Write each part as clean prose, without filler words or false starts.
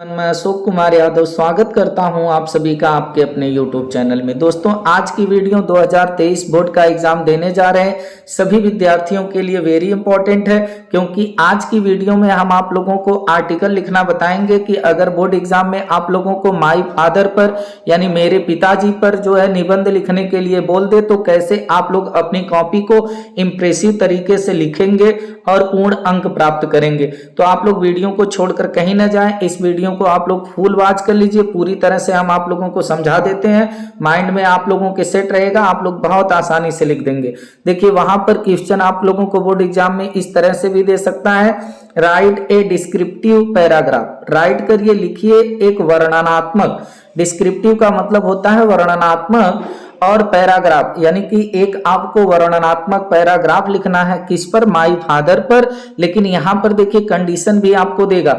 मैं अशोक कुमार यादव स्वागत करता हूं आप सभी का आपके अपने YouTube चैनल में। दोस्तों, आज की वीडियो 2023 बोर्ड का एग्जाम देने जा रहे हैं सभी विद्यार्थियों के लिए वेरी इंपॉर्टेंट है, क्योंकि आज की वीडियो में हम आप लोगों को आर्टिकल लिखना बताएंगे कि अगर बोर्ड एग्जाम में आप लोगों को माई फादर पर यानी मेरे पिताजी पर जो है निबंध लिखने के लिए बोल दे तो कैसे आप लोग अपनी कॉपी को इंप्रेसिव तरीके से लिखेंगे और पूर्ण अंक प्राप्त करेंगे। तो आप लोग वीडियो को छोड़कर कहीं ना जाएं, इस वीडियो को आप लोग फुल वॉच कर लीजिए। पूरी तरह से हम आप लोगों को समझा देते हैं, माइंड में आप लोगों के सेट रहेगा, आप लोग बहुत आसानी से लिख देंगे। देखिए, वहां पर क्वेश्चन आप लोगों को बोर्ड एग्जाम में इस तरह से भी दे सकता है, राइट ए डिस्क्रिप्टिव पैराग्राफ। राइट करिए, लिखिए एक वर्णनात्मक। डिस्क्रिप्टिव का मतलब होता है वर्णनात्मक, और पैराग्राफ यानी कि एक आपको वर्णनात्मक पैराग्राफ लिखना है। किस पर? माई फादर पर। लेकिन यहां पर देखिए कंडीशन भी आपको देगा,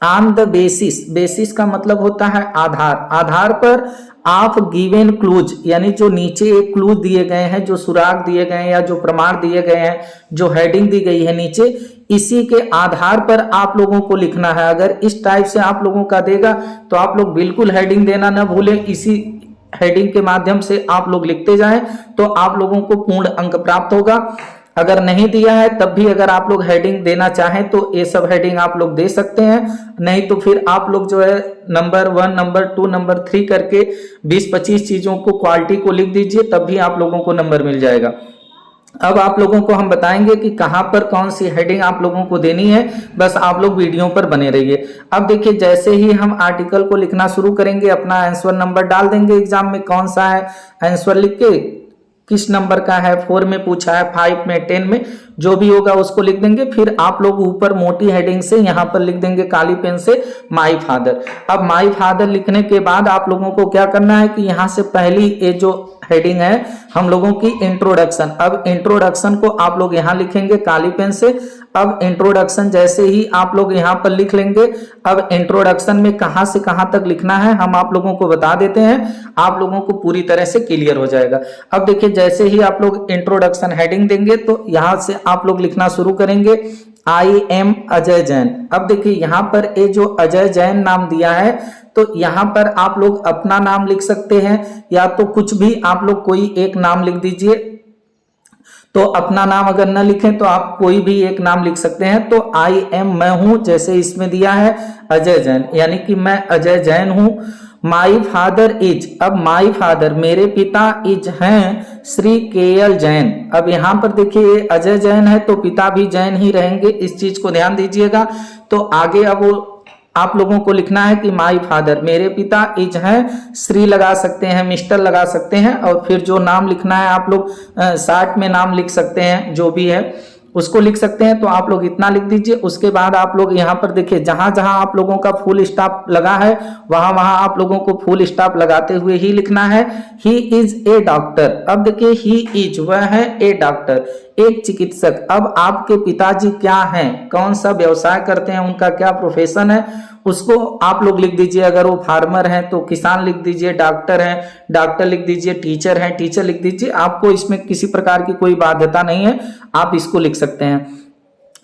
ऑन द बेसिस। बेसिस का मतलब होता है आधार। आधार पर आप गिवन क्लूज यानी जो नीचे एक क्लूज दिए गए हैं, जो सुराग दिए गए हैं या जो प्रमाण दिए गए हैं, जो हेडिंग दी गई है नीचे, इसी के आधार पर आप लोगों को लिखना है। अगर इस टाइप से आप लोगों का देगा तो आप लोग बिल्कुल हेडिंग देना ना भूलें। इसी हेडिंग के माध्यम से आप लोग लिखते जाएं तो आप लोगों को पूर्ण अंक प्राप्त होगा। अगर नहीं दिया है तब भी अगर आप लोग हेडिंग देना चाहें तो ये सब हेडिंग आप लोग दे सकते हैं, नहीं तो फिर आप लोग जो है नंबर 1, नंबर 2, नंबर 3 करके 20-25 चीजों को, क्वालिटी को लिख दीजिए, तब भी आप लोगों को नंबर मिल जाएगा। अब आप लोगों को हम बताएंगे कि कहां पर कौन सी हेडिंग आप लोगों को देनी है, बस आप लोग वीडियो पर बने रहिए। अब देखिए, जैसे ही हम आर्टिकल को लिखना शुरू करेंगे, अपना आंसर नंबर डाल देंगे एग्जाम में, कौन सा है आंसर लिख के, किस नंबर का है, 4 में पूछा है, 5 में, 10 में, जो भी होगा उसको लिख देंगे। फिर आप लोग ऊपर मोटी हेडिंग से यहां पर लिख देंगे काली पेन से माई फादर। अब माई फादर लिखने के बाद आप लोगों को क्या करना है कि यहां से पहली ये जो हेडिंग है हम लोगों की इंट्रोडक्शन। अब इंट्रोडक्शन को आप लोग यहां लिखेंगे काली पेन से। अब इंट्रोडक्शन जैसे ही आप लोग यहां पर लिख लेंगे, अब इंट्रोडक्शन में कहां से कहां तक लिखना है हम आप लोगों को बता देते हैं, आप लोगों को पूरी तरह से क्लियर हो जाएगा। अब देखिए, जैसे ही आप लोग इंट्रोडक्शन हेडिंग देंगे तो यहां से आप लोग लिखना शुरू करेंगे, आई एम अजय जैन। अब देखिए, यहां पर ये जो अजय जैन नाम दिया है तो यहां पर आप लोग अपना नाम लिख सकते हैं, या तो कुछ भी आप लोग कोई एक नाम लिख दीजिए। तो अपना नाम अगर न लिखें तो आप कोई भी एक नाम लिख सकते हैं। तो आई एम मैं हूं, जैसे इसमें दिया है अजय जैन, यानी कि मैं अजय जैन हूं। माई फादर इज, अब माई फादर मेरे पिता इज हैं श्री केएल जैन। अब यहां पर देखिए अजय जैन है तो पिता भी जैन ही रहेंगे, इस चीज को ध्यान दीजिएगा। तो आगे अब वो आप लोगों को लिखना है कि माई फादर मेरे पिता इज हैं, श्री लगा सकते हैं, मिस्टर लगा सकते हैं, और फिर जो नाम लिखना है आप लोग शार्ट में नाम लिख सकते हैं, जो भी है उसको लिख सकते हैं। तो आप लोग इतना लिख दीजिए। उसके बाद आप लोग यहाँ पर देखिए, जहां जहां आप लोगों का फुल स्टॉप लगा है वहां वहां आप लोगों को फुल स्टॉप लगाते हुए ही लिखना है। He is a doctor. अब देखिए, ही इज वह है ए डॉक्टर, एक चिकित्सक। अब आपके पिताजी क्या हैं, कौन सा व्यवसाय करते हैं, उनका क्या प्रोफेशन है, उसको आप लोग लिख दीजिए। अगर वो फार्मर हैं तो किसान लिख दीजिए, डॉक्टर हैं डॉक्टर लिख दीजिए, टीचर हैं टीचर लिख दीजिए। आपको इसमें किसी प्रकार की कोई बाध्यता नहीं है, आप इसको लिख सकते हैं।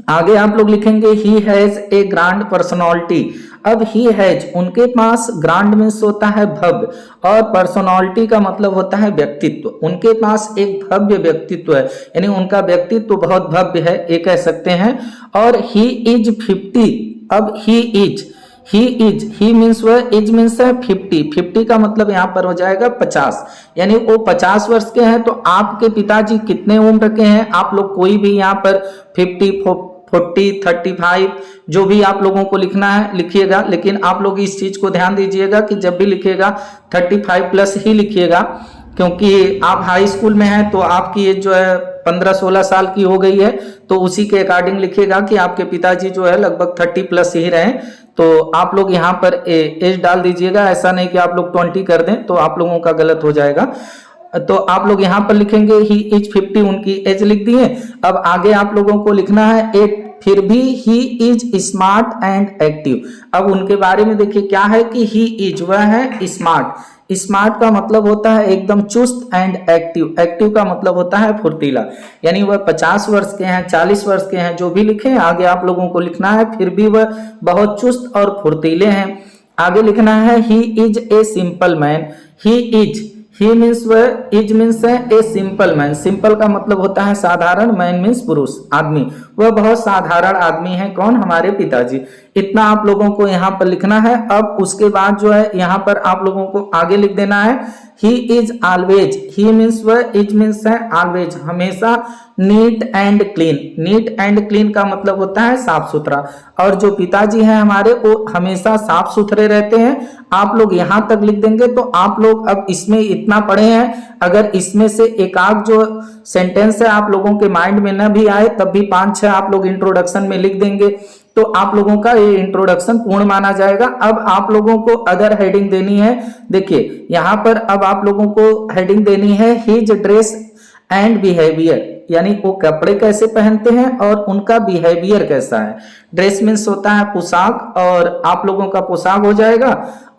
आगे आप लोग लिखेंगे he has a grand personality. अब ही हैज, उनके पास, ग्रांड मीन्स होता है भव्य, और पर्सनालिटी का मतलब होता है व्यक्तित्व। उनके पास एक भव्य व्यक्तित्व है, यानी उनका व्यक्तित्व बहुत भव्य है, ये कह सकते हैं। और ही इज 50। अब ही इज, ही मीन्स वह, इज मीन्स है 50 का मतलब यहाँ पर हो जाएगा 50, यानी वो 50 वर्ष के हैं। तो आपके पिताजी कितने उम्र के हैं, आप लोग कोई भी यहाँ पर 50, 40, 35 जो भी आप लोगों को लिखना है लिखिएगा। लेकिन आप लोग इस चीज को ध्यान दीजिएगा कि जब भी लिखिएगा 35 प्लस ही लिखिएगा, क्योंकि आप हाई स्कूल में हैं तो आपकी एज जो है 15-16 साल की हो गई है, तो उसी के अकॉर्डिंग लिखिएगा कि आपके पिताजी जो है लगभग 30 प्लस ही रहे। तो आप लोग यहाँ पर एज डाल दीजिएगा, ऐसा नहीं कि आप लोग 20 कर दें तो आप लोगों का गलत हो जाएगा। तो आप लोग यहाँ पर लिखेंगे ही इज 50, उनकी एज लिख दिए। अब आगे आप लोगों को लिखना है फिर भी he is smart and active. अब उनके बारे में देखिए क्या है कि ही इज वह है स्मार्ट। स्मार्ट का मतलब होता है एकदम चुस्त, एंड एक्टिव, एक्टिव का मतलब होता है फुर्तीला। यानी वह 50 वर्ष के हैं, 40 वर्ष के हैं, जो भी लिखे आगे आप लोगों को लिखना है, फिर भी वह बहुत चुस्त और फुर्तीले हैं। आगे लिखना है he is a simple man. He means वह, इज मीन्स है ए सिंपल मैन। सिंपल का मतलब होता है साधारण, मैन मीन्स पुरुष, आदमी। वह बहुत साधारण आदमी है। कौन? हमारे पिताजी। इतना आप लोगों को यहाँ पर लिखना है। अब उसके बाद जो है यहाँ पर आप लोगों को आगे लिख देना है he is always. He means वह, इज मीन्स है ऑलवेज, हमेशा, neat and clean. Neat and clean का मतलब होता है साफ सुथरा। और जो पिताजी हैं हमारे वो हमेशा साफ सुथरे रहते हैं। आप लोग यहां तक लिख देंगे तो आप लोग अब इसमें इतना पढ़े हैं, अगर इसमें से एक आध जो सेंटेंस है आप लोगों के माइंड में न भी आए तब भी 5-6 आप लोग इंट्रोडक्शन में लिख देंगे तो आप लोगों का ये इंट्रोडक्शन पूर्ण माना जाएगा। अब आप लोगों को अदर हेडिंग देनी है। देखिए यहां पर अब आप लोगों को हेडिंग देनी है हिज ड्रेस एंड बिहेवियर, यानी वो कपड़े कैसे पहनते हैं और उनका बिहेवियर कैसा है। ड्रेस मीन्स होता है पोशाक, और आप लोगों का पोशाक हो जाएगा,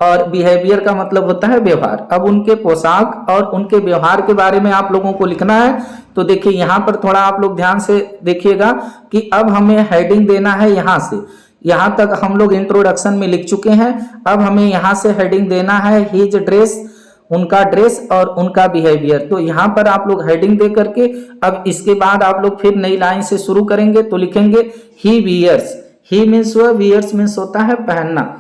और बिहेवियर का मतलब होता है व्यवहार। अब उनके पोशाक और उनके व्यवहार के बारे में आप लोगों को लिखना है। तो देखिए यहाँ पर थोड़ा आप लोग ध्यान से देखिएगा कि अब हमें हेडिंग देना है। यहाँ से यहाँ तक हम लोग इंट्रोडक्शन में लिख चुके हैं। अब हमें यहाँ से हेडिंग देना है हिज ड्रेस, उनका ड्रेस और उनका बिहेवियर। तो यहाँ पर आप लोग हेडिंग दे करके अब इसके बाद आप लोग फिर नई लाइन से शुरू करेंगे तो लिखेंगे ही वियर्स। ही मीन्स वह, वियर्स मीन्स होता है पहनना।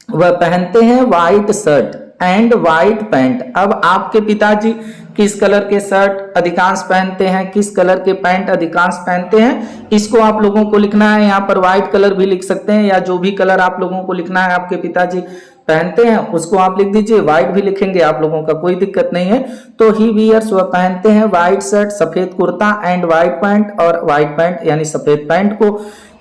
वह पहनते हैं white shirt and white pant. अब आपके पिताजी किस कलर के शर्ट अधिकांश पहनते हैं, किस कलर के पैंट अधिकांश पहनते हैं, इसको आप लोगों को लिखना है। यहाँ पर व्हाइट कलर भी लिख सकते हैं या जो भी कलर आप लोगों को लिखना है आपके पिताजी पहनते हैं उसको आप लिख दीजिए। व्हाइट भी लिखेंगे आप लोगों का कोई दिक्कत नहीं है। तो ही वियर्स, वह पहनते हैं व्हाइट शर्ट, सफेद कुर्ता, एंड व्हाइट पैंट, और व्हाइट पैंट यानी सफेद पैंट को।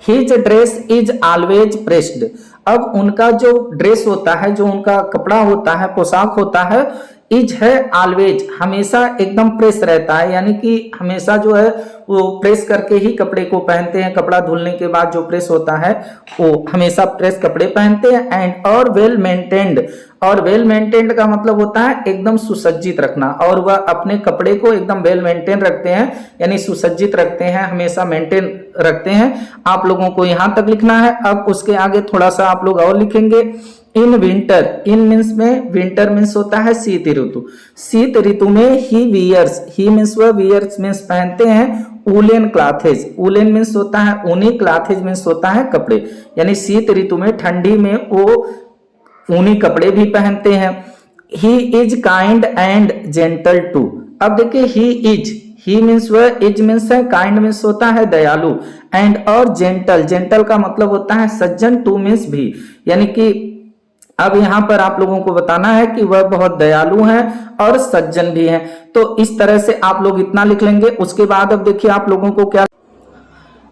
His dress is always pressed. अब उनका जो ड्रेस होता है, जो उनका कपड़ा होता है, पोशाक होता है, इज है ऑलवेज, हमेशा एकदम प्रेस रहता है, यानी कि हमेशा जो है वो प्रेस करके ही कपड़े को पहनते हैं। कपड़ा धुलने के बाद जो प्रेस होता है वो हमेशा प्रेस कपड़े पहनते हैं। एंड और वेल मेंटेन्ड, और वेल मेंटेन्ड का मतलब होता है एकदम सुसज्जित रखना, और वह अपने कपड़े को एकदम वेल मेंटेन रखते हैं, यानी सुसज्जित रखते हैं, हमेशा मेंटेन रखते हैं। आप लोगों को यहां तक लिखना है। अब उसके आगे थोड़ा सा आप लोग और लिखेंगे इन विंटर। इन मीन्स में, विंटर मीन्स होता है शीत ऋतु। शीत ऋतु में ही वियर्स, ही मीन्स वह, वियर्स मीन्स पहनते हैं वूलन क्लॉथेज। वूलन मीन्स होता है ऊनी, क्लॉथेज मीन्स होता है कपड़े, यानी शीत ऋतु में, ठंडी में वो ऊनी कपड़े भी पहनते हैं। He is kind and gentle too. अब देखिए ही इज, ही मीन्स वह, इज मीन्स है, काइंड मीन्स होता है दयालु, एंड और जेंटल, जेंटल का मतलब होता है सज्जन, टू मीन्स भी, यानी कि अब यहाँ पर आप लोगों को बताना है कि वह बहुत दयालु हैं और सज्जन भी हैं। तो इस तरह से आप लोग इतना लिख लेंगे। उसके बाद अब देखिए आप लोगों को क्या,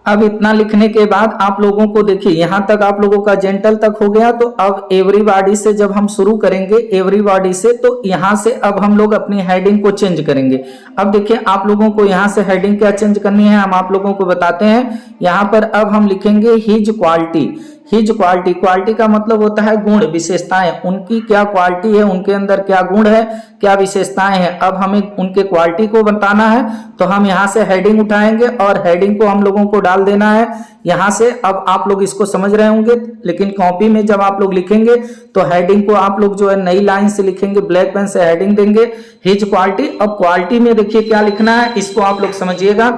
अब इतना लिखने के बाद आप लोगों को देखिए यहां तक आप लोगों का जेंटल तक हो गया। तो अब एवरीबॉडी से जब हम शुरू करेंगे, एवरीबॉडी से, तो यहां से अब हम लोग अपनी हेडिंग को चेंज करेंगे। अब देखिए आप लोगों को यहां से हेडिंग क्या चेंज करनी है हम आप लोगों को बताते हैं। यहां पर अब हम लिखेंगे his quality. His quality, quality का मतलब होता है गुण, विशेषताएं। उनकी क्या क्वालिटी है, उनके अंदर क्या गुण है, क्या विशेषताएं हैं। अब हमें उनके क्वालिटी को बताना है तो हम यहाँ से हेडिंग उठाएंगे और हेडिंग को हम लोगों को डाल देना है यहाँ से। अब आप लोग इसको समझ रहे होंगे, लेकिन कॉपी में जब आप लोग लिखेंगे तो हेडिंग को आप लोग जो है नई लाइन से लिखेंगे, ब्लैक पेन से हेडिंग देंगे हिज क्वालिटी। अब क्वालिटी में देखिए क्या लिखना है, इसको आप लोग समझिएगा।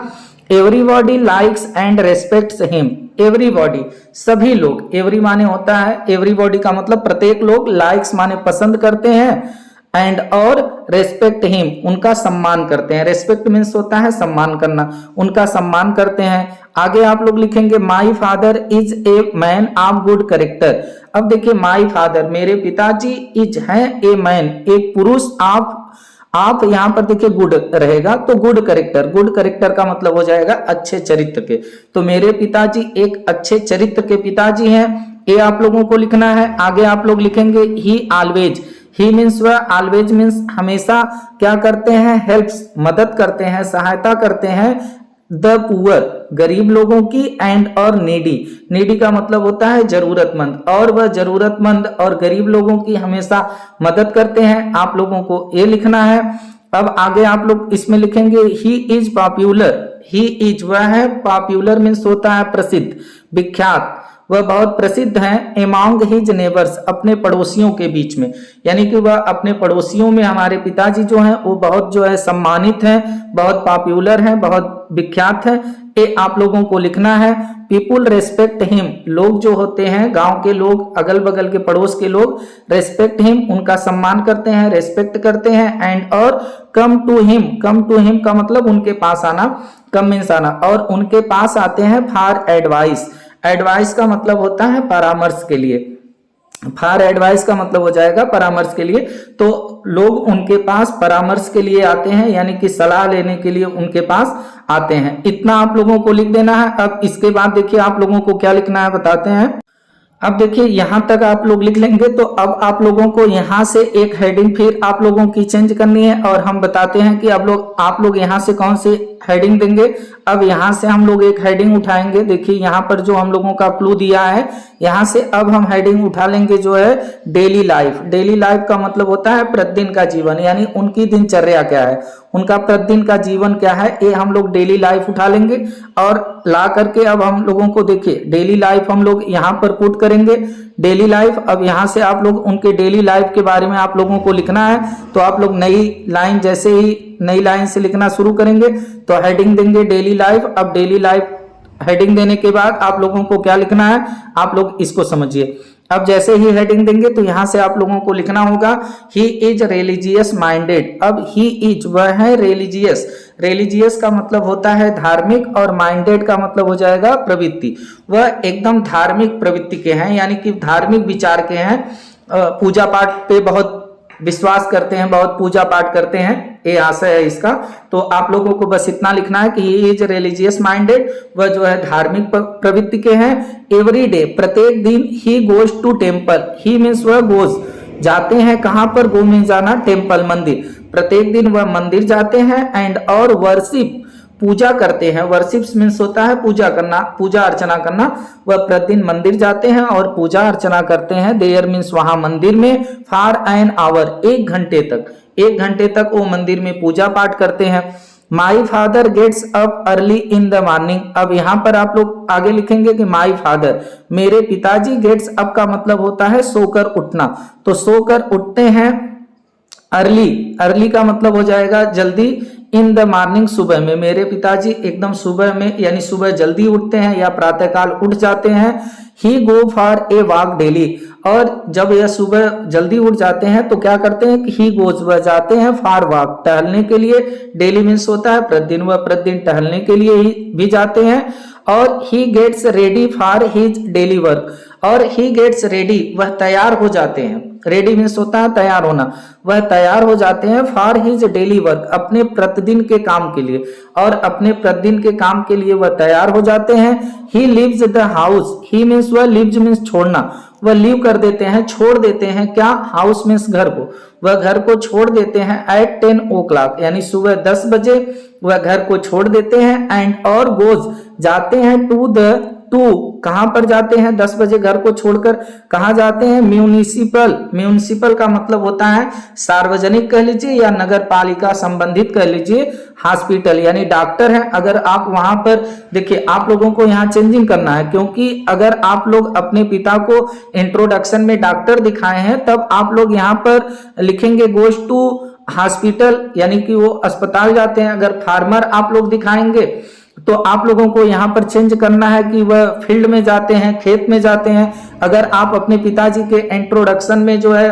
Everybody likes and respects him. Everybody, सभी लोग, एवरी माने होता है, एवरीबॉडी का मतलब प्रत्येक लोग, लाइक्स माने पसंद करते हैं, एंड और रेस्पेक्ट हिम, उनका सम्मान करते हैं। रेस्पेक्ट मीन्स होता है सम्मान करना, उनका सम्मान करते हैं। आगे आप लोग लिखेंगे my father is a man of good character. अब देखिए माई फादर, मेरे पिताजी, इज है ए मैन, एक पुरुष, आप यहाँ पर देखिए गुड रहेगा तो गुड कैरेक्टर, गुड कैरेक्टर का मतलब हो जाएगा अच्छे चरित्र के। तो मेरे पिताजी एक अच्छे चरित्र के पिताजी हैं, ये आप लोगों को लिखना है। आगे आप लोग लिखेंगे ही ऑलवेज। ही मीन्स वह, ऑलवेज मीन्स हमेशा क्या करते हैं, हेल्प्स, मदद करते हैं, सहायता करते हैं, द पुअर, गरीब लोगों की, एंड और नीडी। नीडी का मतलब होता है जरूरतमंद, और वह जरूरतमंद और गरीब लोगों की हमेशा मदद करते हैं। आप लोगों को ये लिखना है। अब आगे आप लोग इसमें लिखेंगे he is popular. He is, वह है, पॉपुलर मीन्स होता है प्रसिद्ध, विख्यात, वह बहुत प्रसिद्ध हैं एमॉन्ग हिज नेबर्स, अपने पड़ोसियों के बीच में, यानी कि वह अपने पड़ोसियों में हमारे पिताजी जो हैं वो बहुत जो है सम्मानित हैं, बहुत पॉपुलर हैं, बहुत विख्यात हैं। ये आप लोगों को लिखना है। पीपुल रेस्पेक्ट हिम, लोग जो होते हैं गांव के लोग, अगल बगल के पड़ोस के लोग रेस्पेक्ट हिम, उनका सम्मान करते हैं, रेस्पेक्ट करते हैं। एंड और come to him, come to him का मतलब उनके पास आना, कम मीन्स आना, और उनके पास आते हैं फॉर एडवाइस। एडवाइस का मतलब होता है परामर्श के लिए, फॉर एडवाइस का मतलब हो जाएगा परामर्श के लिए। तो लोग उनके पास परामर्श के लिए आते हैं, यानी कि सलाह लेने के लिए उनके पास आते हैं। इतना आप लोगों को लिख देना है। अब इसके बाद देखिए आप लोगों को क्या लिखना है बताते हैं। अब देखिए यहां तक आप लोग लिख लेंगे, तो अब आप लोगों को यहां से एक हेडिंग फिर आप लोगों की चेंज करनी है, और हम बताते हैं कि आप लोग यहां से कौन सी हेडिंग देंगे। अब यहां से हम लोग एक हेडिंग उठाएंगे। देखिए यहां पर जो हम लोगों का क्लू दिया है, यहां से अब हम हेडिंग उठा लेंगे जो है डेली लाइफ। डेली लाइफ का मतलब होता है प्रतिदिन का जीवन, यानी उनकी दिनचर्या क्या है, उनका प्रतिदिन का जीवन क्या है, ये हम लोग डेली लाइफ उठा लेंगे। और ला करके अब हम लोगों को देखिए डेली लाइफ हम लोग यहाँ पर पुट करेंगे, डेली लाइफ। अब यहाँ से आप लोग उनके डेली लाइफ के बारे में आप लोगों को लिखना है। तो आप लोग नई लाइन, जैसे ही नई लाइन से लिखना शुरू करेंगे तो हेडिंग देंगे डेली लाइफ। अब डेली लाइफ हेडिंग देने के बाद आप लोगों को क्या लिखना है, आप लोग इसको समझिए। अब जैसे ही हेडिंग देंगे तो यहां से आप लोगों को लिखना होगा ही इज रिलीजियस माइंडेड। अब ही इज, वह है रिलीजियस। रिलीजियस का मतलब होता है धार्मिक, और माइंडेड का मतलब हो जाएगा प्रवृत्ति। वह एकदम धार्मिक प्रवृत्ति के हैं, यानी कि धार्मिक विचार के हैं, पूजा पाठ पे बहुत विश्वास करते हैं, बहुत पूजा पाठ करते हैं, ये आशय है इसका। तो आप लोगों को बस इतना लिखना है कि ही इज रिलीजियस माइंडेड, वह जो है धार्मिक प्रवृत्ति के हैं। एवरी डे, प्रत्येक दिन, he goes to temple. He means वह गोज, जाते हैं कहां पर, गो मीन्स जाना, टेम्पल मंदिर, प्रत्येक दिन वह मंदिर जाते हैं। एंड और वर्शिप, पूजा करते हैं। वर्शिप्स मीन्स होता है पूजा करना, पूजा अर्चना करना। वह प्रतिदिन मंदिर जाते हैं और पूजा अर्चना करते हैं। देयर मीन्स वहां मंदिर में, फॉर एन आवर, 1 घंटे तक, 1 घंटे तक वो मंदिर में पूजा पाठ करते हैं। My father gets up early in the morning. अब यहाँ पर आप लोग आगे लिखेंगे कि माई फादर, मेरे पिताजी, गेट्स अप का मतलब होता है सोकर उठना, तो सोकर उठते हैं। अर्ली, अर्ली का मतलब हो जाएगा जल्दी। इन द मॉर्निंग, सुबह में, मेरे पिताजी एकदम सुबह में, यानी सुबह जल्दी उठते हैं या प्रातःकाल उठ जाते हैं। He go for a walk daily, और जब यह सुबह जल्दी उठ जाते हैं तो क्या करते हैं कि ही गोज, वह जाते हैं फॉर वॉक, टहलने के लिए। डेली मीन्स होता है प्रतिदिन, वह प्रतिदिन टहलने के लिए ही भी जाते हैं। और he gets ready for his daily work, और ही गेट्स रेडी, वह तैयार हो जाते हैं। रेडी मीन्स होता है तैयार होना, वह तैयार हो जाते हैं फॉर हिज डेली वर्क, अपने प्रतिदिन के काम के लिए, और अपने प्रतिदिन के काम के लिए वह तैयार हो जाते हैं। He leaves the house, he means वह, लीव्स मीन्स छोड़ना, वह लीव कर देते हैं, छोड़ देते हैं क्या, हाउस मीन्स घर को, वह घर को छोड़ देते हैं। एट 10 o'clock, यानी सुबह 10 बजे वह घर को छोड़ देते हैं। एंड और गोज, जाते हैं टू द, टू कहां पर जाते हैं, 10 बजे घर को छोड़कर कहां जाते हैं, म्यूनिसिपल। म्यूनिसिपल का मतलब होता है सार्वजनिक कह लीजिए या नगर पालिका संबंधित कह लीजिए, हॉस्पिटल, यानी डॉक्टर है। अगर आप वहां पर देखिए, आप लोगों को यहाँ चेंजिंग करना है, क्योंकि अगर आप लोग अपने पिता को इंट्रोडक्शन में डॉक्टर दिखाए हैं, तब आप लोग यहाँ पर लिखेंगे गोज टू हॉस्पिटल, यानी कि वो अस्पताल जाते हैं। अगर फार्मर आप लोग दिखाएंगे तो आप लोगों को यहाँ पर चेंज करना है कि वह फील्ड में जाते हैं, खेत में जाते हैं। अगर आप अपने पिताजी के इंट्रोडक्शन में जो है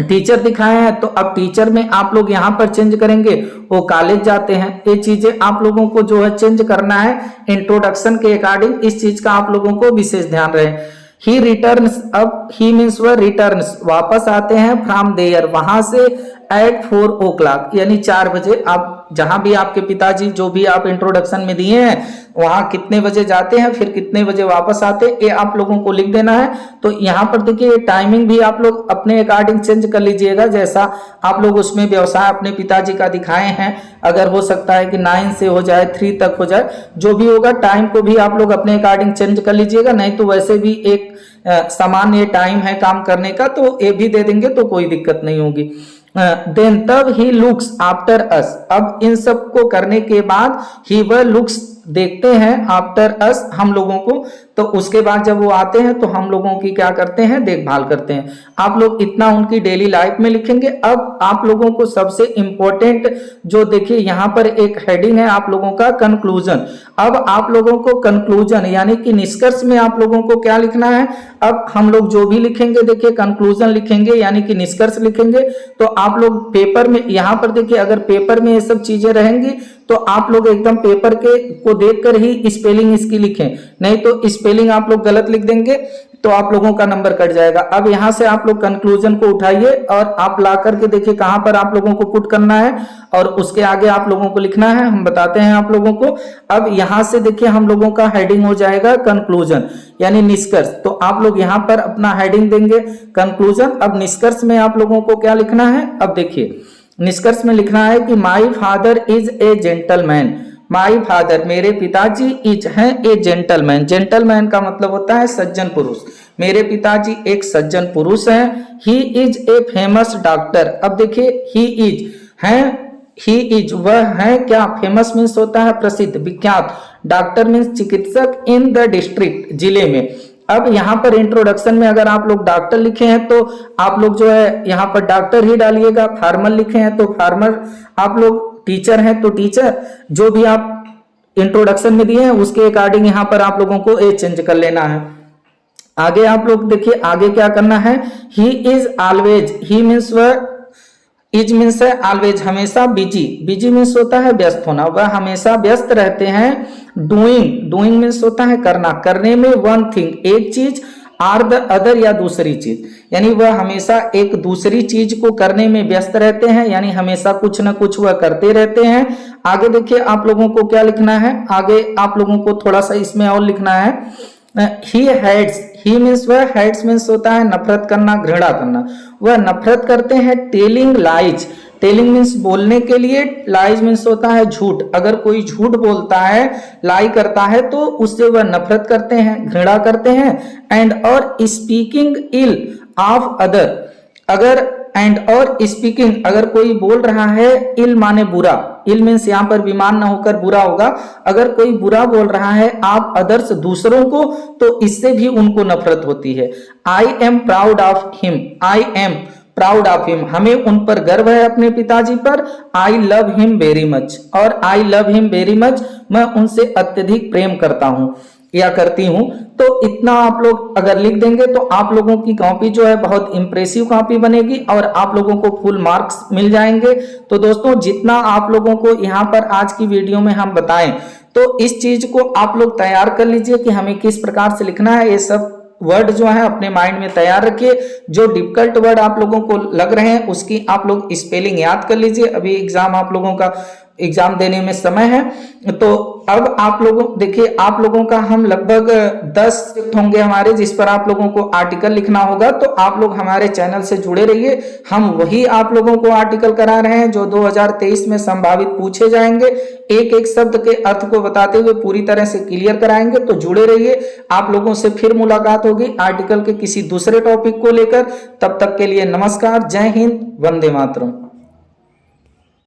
टीचर दिखाए हैं, तो अब टीचर में आप लोग यहाँ पर चेंज करेंगे, वो कॉलेज जाते हैं। ये चीजें आप लोगों को जो है चेंज करना है इंट्रोडक्शन के अकॉर्डिंग, इस चीज का आप लोगों को विशेष ध्यान रहे। ही रिटर्न्स, अब ही मीन्स वह रिटर्न्स, वापस आते हैं फ्रॉम देयर, वहां से। एट 4 o'clock, यानी 4 बजे। आप जहां भी आपके पिताजी जो भी आप इंट्रोडक्शन में दिए हैं वहां कितने बजे जाते हैं, फिर कितने बजे वापस आते हैं, ये आप लोगों को लिख देना है। तो यहाँ पर देखिए टाइमिंग भी आप लोग अपने अकॉर्डिंग चेंज कर लीजिएगा, जैसा आप लोग उसमें व्यवसाय अपने पिताजी का दिखाए हैं। अगर हो सकता है कि 9 से हो जाए, 3 तक हो जाए, जो भी होगा टाइम को भी आप लोग अपने अकॉर्डिंग चेंज कर लीजिएगा। नहीं तो वैसे भी एक सामान्य टाइम है काम करने का, तो ये भी दे देंगे तो कोई दिक्कत नहीं होगी। देन तब ही लुक्स आफ्टर अस, अब इन सब को करने के बाद ही वह लुक्स देखते हैं आफ्टर अस, हम लोगों को, तो उसके बाद जब वो आते हैं तो हम लोगों की क्या करते हैं, देखभाल करते हैं। आप लोग इतना उनकी डेली लाइफ में लिखेंगे। अब आप लोगों को सबसे इंपॉर्टेंट जो देखिए यहाँ पर एक हेडिंग है आप लोगों का कंक्लूजन। अब आप लोगों को कंक्लूजन यानी कि निष्कर्ष में आप लोगों को क्या लिखना है। अब हम लोग जो भी लिखेंगे देखिए कंक्लूजन लिखेंगे यानी कि निष्कर्ष लिखेंगे, तो आप लोग पेपर में यहाँ पर देखिए अगर पेपर में ये सब चीजें रहेंगी तो आप लोग एकदम पेपर के को देखकर ही स्पेलिंग इसकी लिखें, नहीं तो स्पेलिंग आप लोग गलत लिख देंगे तो आप लोगों का नंबर कट जाएगा। अब यहां से आप लोग कंक्लूजन को उठाइए और आप ला करके देखिए कहां पर आप लोगों को पुट करना है और उसके आगे आप लोगों को लिखना है, हम बताते हैं आप लोगों को। अब यहां से देखिए हम लोगों का हेडिंग हो जाएगा कंक्लूजन यानी निष्कर्ष, तो आप लोग यहां पर अपना हेडिंग देंगे कंक्लूजन। अब निष्कर्ष में आप लोगों को क्या लिखना है, अब देखिए निष्कर्ष में लिखना है कि my father is a gentleman. My father मेरे पिताजी इज हैं ए जेंटलमैन। जेंटलमैन का मतलब होता है सज्जन पुरुष। मेरे पिताजी एक सज्जन पुरुष हैं। He is a famous doctor. अब देखिए ही इज हैं, ही इज वह है क्या, फेमस मीन्स होता है प्रसिद्ध विख्यात, डॉक्टर मीन्स चिकित्सक इन द डिस्ट्रिक्ट जिले में। अब यहाँ पर इंट्रोडक्शन में अगर आप लोग डॉक्टर लिखे हैं तो आप लोग जो है यहाँ पर डॉक्टर ही डालिएगा। फार्मर लिखे हैं तो फार्मर, आप लोग टीचर हैं तो टीचर, जो भी आप इंट्रोडक्शन में दिए हैं उसके अकॉर्डिंग यहाँ पर आप लोगों को ए चेंज कर लेना है। आगे आप लोग देखिए आगे क्या करना है, he is always, he means वह, इज मीन्स है ऑलवेज हमेशा, बिजी, बिजी मीन्स होता है व्यस्त होना, वह हमेशा व्यस्त रहते हैं। डूइंग, डूइंग मीन्स होता है करना, करने में, वन थिंग एक चीज, आर द अदर या दूसरी चीज, यानी वह हमेशा एक दूसरी चीज को करने में व्यस्त रहते हैं, यानी हमेशा कुछ ना कुछ वह करते रहते हैं। आगे देखिए आप लोगों को क्या लिखना है, आगे आप लोगों को थोड़ा सा इसमें और लिखना है, ही हेट्स, ही मीन्स वह, हेट्स मीन्स होता है नफरत करना, घृणा करना, वह नफरत करते हैं। टेलिंग लाइज, टेलिंग मीन्स बोलने के लिए, लाइज मीन्स होता है झूठ, अगर कोई झूठ बोलता है, लाई करता है तो उससे वह नफरत करते हैं, घृणा करते हैं। एंड और स्पीकिंग इल ऑफ अदर, अगर एंड और स्पीकिंग, अगर कोई बोल रहा है, इल माने बुरा, इल मीन्स यहाँ पर विमान ना होकर बुरा होगा, अगर कोई बुरा बोल रहा है आप अदर्स दूसरों को, तो इससे भी उनको नफरत होती है। I am proud of him, I am proud of him, हमें उन पर गर्व है अपने पिताजी पर। I love him very much, और I love him very much, मैं उनसे अत्यधिक प्रेम करता हूं या करती हूं। तो इतना आप लोग अगर लिख देंगे तो आप लोगों की कॉपी जो है बहुत इंप्रेसिव कॉपी बनेगी और आप लोगों को फुल मार्क्स मिल जाएंगे। तो दोस्तों जितना आप लोगों को यहाँ पर आज की वीडियो में हम बताएं, तो इस चीज को आप लोग तैयार कर लीजिए कि हमें किस प्रकार से लिखना है। ये सब वर्ड जो है अपने माइंड में तैयार रखिए, जो डिफिकल्ट वर्ड आप लोगों को लग रहे हैं उसकी आप लोग स्पेलिंग याद कर लीजिए। अभी एग्जाम आप लोगों का एग्जाम देने में समय है, तो अब आप लोगों देखिए आप लोगों का हम लगभग 10 शिफ्ट होंगे हमारे, जिस पर आप लोगों को आर्टिकल लिखना होगा। तो आप लोग हमारे चैनल से जुड़े रहिए, हम वही आप लोगों को आर्टिकल करा रहे हैं जो 2023 में संभावित पूछे जाएंगे। एक एक शब्द के अर्थ को बताते हुए पूरी तरह से क्लियर कराएंगे, तो जुड़े रहिए। आप लोगों से फिर मुलाकात होगी आर्टिकल के किसी दूसरे टॉपिक को लेकर। तब तक के लिए नमस्कार, जय हिंद, वंदे मातरम।